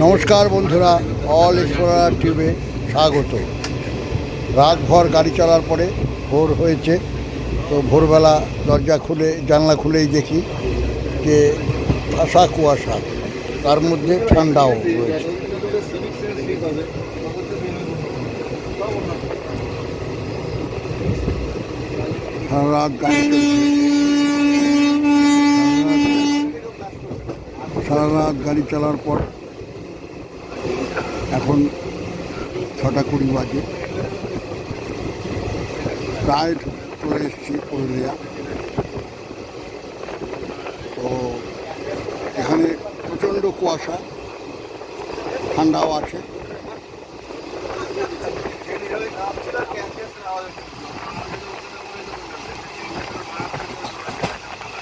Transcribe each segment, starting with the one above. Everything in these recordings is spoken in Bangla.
নমস্কার বন্ধুরা, অল এক্সপ্লোরার টিউবে স্বাগত। রাতভর গাড়ি চলার পরে ভোর হয়েছে, তো ভোরবেলা দরজা খুলে জানলা খুলেই দেখি যে ঠাসা কুয়াশা, তার মধ্যে ঠান্ডাও রয়েছে। সারা রাত গাড়ি সারা রাত গাড়ি চলার পর এখন 6:20 বাজে। প্রায় চলে এসেছি পুরুলিয়া। তো এখানে প্রচণ্ড কুয়াশা, ঠান্ডাও আছে।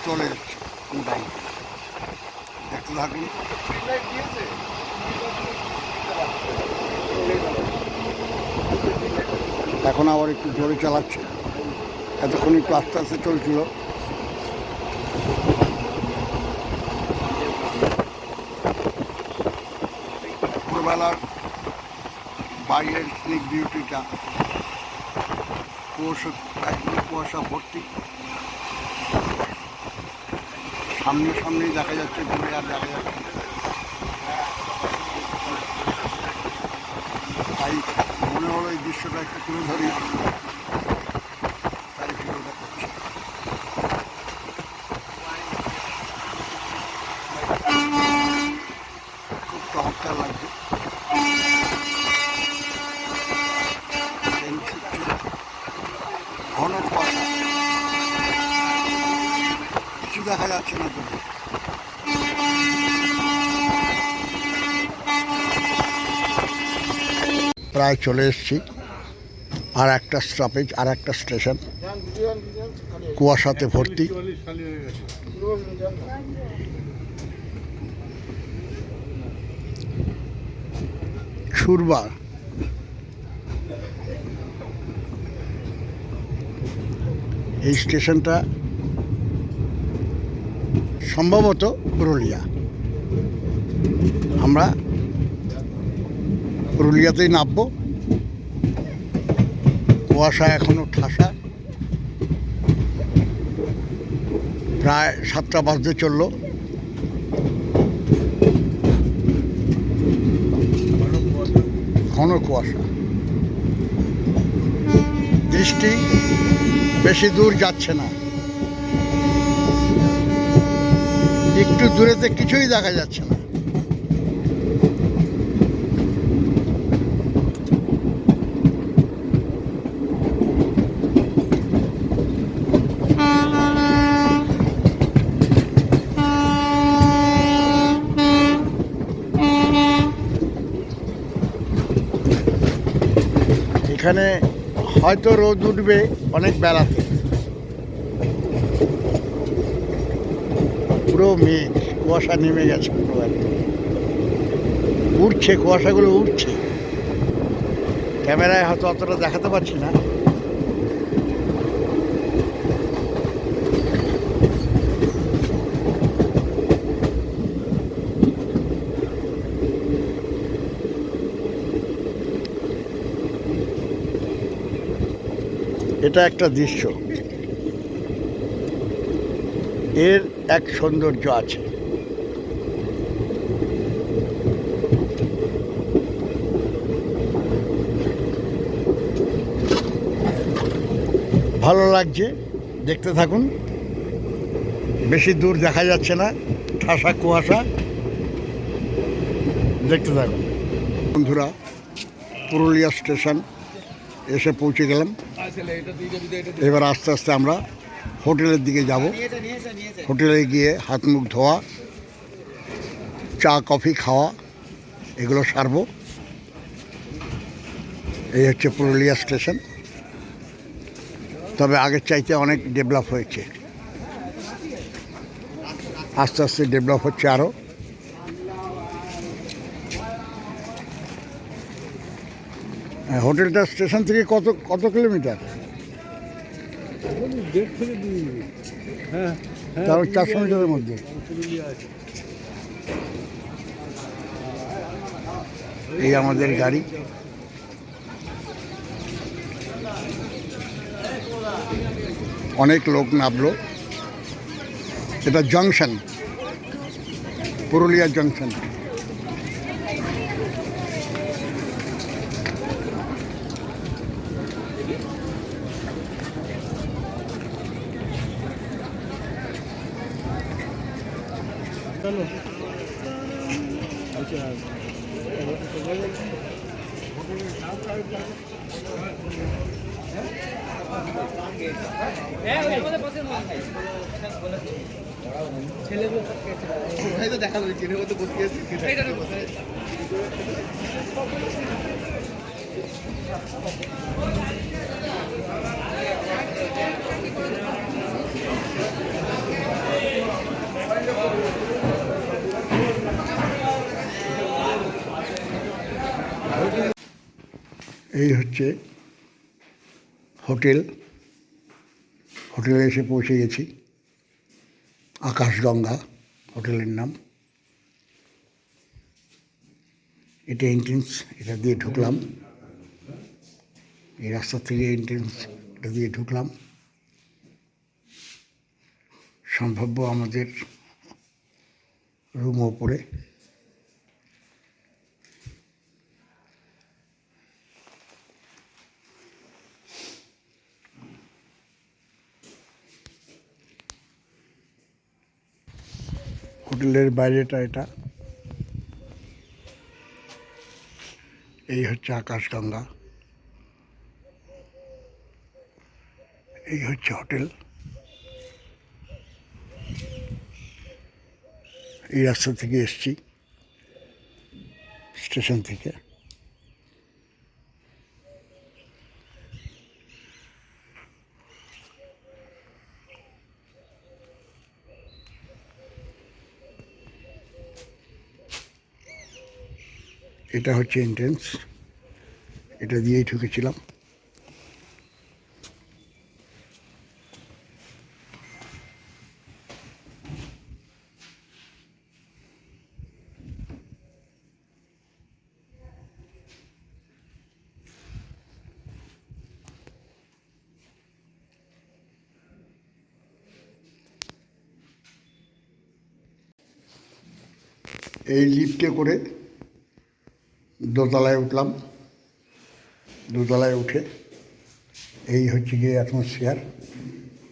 চলে এসছি মোটামুটি, দেখতে থাকুন। এখন আবার একটু জোরে চালাচ্ছে, এতক্ষণ একটু আস্তে আস্তে চলছিল। ভোরবেলার বাইরের স্নিক বিউটিটা, কুয়াশা, একদম কুয়াশা ভর্তি। সামনেই দেখা যাচ্ছে, দূরে আর দেখা যাচ্ছে। তাই মনে হলো এই দৃশ্যটা একটু তুলে ধরি, তাই ভিডিওটা করছি। খুব চমৎকার লাগছে। ঘন কুয়াশা, কিছু দেখা যাচ্ছে না দূরে। প্রায় চলে এসেছি, আর একটা স্টপেজ, আর একটা স্টেশন, কুয়াশাতে ভর্তি। ছুরবা, এই স্টেশনটা সম্ভবত পুরুলিয়া। আমরা পুরুলিয়াতেই নামবো। কুয়াশা এখনো ঠাসা, প্রায় 7টা বাজতে চললো। ঘন কুয়াশা, দৃষ্টি বেশি দূর যাচ্ছে না, একটু দূরেতে কিছুই দেখা যাচ্ছে না। এখানে হয়তো রোদ উঠবে অনেক বেলাতে। পুরো মেঘ, কুয়াশা নেমে গেছে পুরো, একদম উঠছে, কুয়াশাগুলো উঠছে। ক্যামেরায় হয়তো অতটা দেখাতে পারছি না। এটা একটা দৃশ্য, এর এক সৌন্দর্য আছে। ভালো লাগছে, দেখতে থাকুন। বেশি দূর দেখা যাচ্ছে না, ঠাসা কুয়াশা, দেখতে থাকুন। বন্ধুরা, পুরুলিয়া স্টেশন এসে পৌঁছে গেলাম। এবার আস্তে আস্তে আমরা হোটেলের দিকে যাব। হোটেলে গিয়ে হাত মুখ ধোয়া, চা কফি খাওয়া, এগুলো সারবো। এই হচ্ছে পুরুলিয়া স্টেশন। তবে আগের চাইতে অনেক ডেভেলপ হয়েছে, আস্তে আস্তে ডেভেলপ হচ্ছে আরও। হোটেলটা স্টেশন থেকে কত কিলোমিটার? 1.5 থেকে 2 মিনিট। হ্যাঁ, তারপর 400 মিটারের মধ্যে। এই আমাদের গাড়ি। অনেক লোক নামলো। এটা জংশন, পুরুলিয়া জংশন। চলো আচ্ছা এই হচ্ছে হোটেল। হোটেলে এসে পৌঁছে গেছি। আকাশগঙ্গা হোটেলের নাম। এটা এন্ট্রেন্স, এটা দিয়ে ঢুকলাম। এই রাস্তা থেকে এন্ট্রেন্স, এটা দিয়ে ঢুকলাম। সম্ভাব্য আমাদের রুম ওপরে। হোটেলের বাইরেটা এটা। এই হচ্ছে আকাশগঙ্গা, এই হচ্ছে হোটেল। এই রাস্তা থেকে এসছি, স্টেশন থেকে। এটা হচ্ছে এন্ট্রেন্স, এটা দিয়েই ঢুকেছিলাম। এই লিফটে করে দোতলায় উঠলাম। দোতলায় উঠে এই হচ্ছে গিয়ে অ্যাটমসফিয়ার,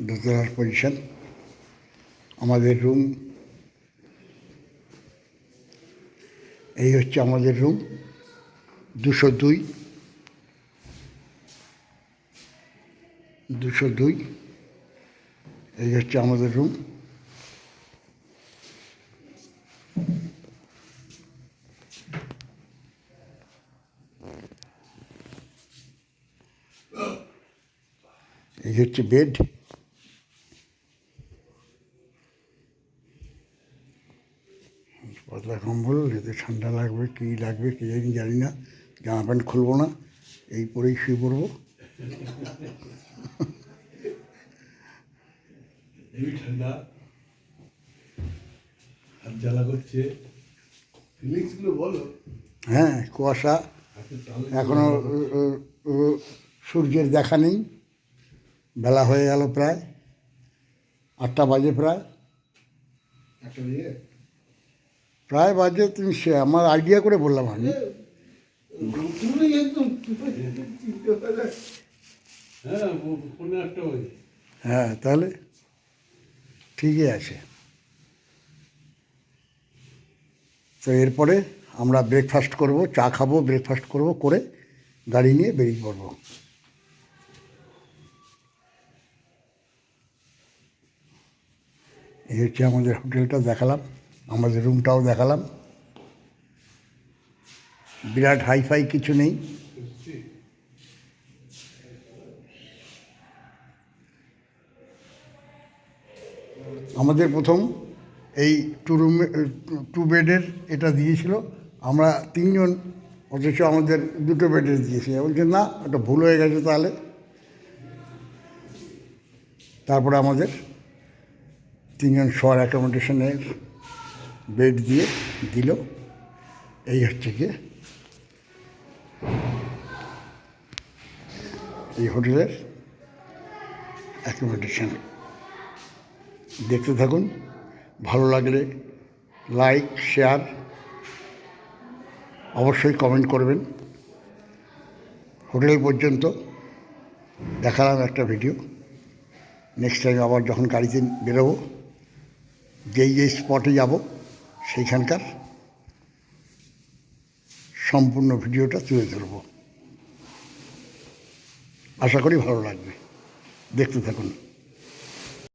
দোতলার পজিশন। আমাদের রুম, এই হচ্ছে আমাদের রুম 202। 202 এই হচ্ছে আমাদের রুম। এই হচ্ছে বেড। পাতলা কম্বল, এতে ঠান্ডা লাগবে কী লাগবে কে জানি না। জামা প্যান্ট খুলবো না, এই পরেই শুয়ে পড়বো। ঠান্ডা, হাত জ্বালা করছে। ফিলিংসগুলো বলো। হ্যাঁ, কুয়াশা, এখনও সূর্যের দেখা নেই। বেলা হয়ে গেল প্রায় 8টা বাজে। প্রায় বাজে। তুমি সে আমার আইডিয়া করে বললাম আমি। হ্যাঁ, তাহলে ঠিকই আছে। তো এরপরে আমরা ব্রেকফাস্ট করব, চা খাবো, ব্রেকফাস্ট করব, করে গাড়ি নিয়ে বেরিয়ে পড়ব। এই হচ্ছে আমাদের হোটেলটা দেখালাম, আমাদের রুমটাও দেখালাম। বিরাট হাইফাই কিছু নেই। আমাদের প্রথম এই 2 বেডের এটা দিয়েছিল, আমরা 3 জন, অথচ আমাদের 2 বেডের দিয়েছে। বলছে না, ওটা ভুল হয়ে গেছে। তাহলে তারপরে আমাদের 3 জন শোয়ার অ্যাকোমোডেশনের বেড দিয়ে দিল। এই হচ্ছে গিয়ে এই হোটেলের অ্যাকোমোডেশন। দেখতে থাকুন, ভালো লাগলে লাইক শেয়ার অবশ্যই কমেন্ট করবেন। হোটেল পর্যন্ত দেখালাম একটা ভিডিও। নেক্সট টাইম আবার যখন গাড়িতে বেরোবো, যেই স্পটে যাব সেইখানকার সম্পূর্ণ ভিডিওটা তুলে ধরব। আশা করি ভালো লাগবে, দেখতে থাকুন।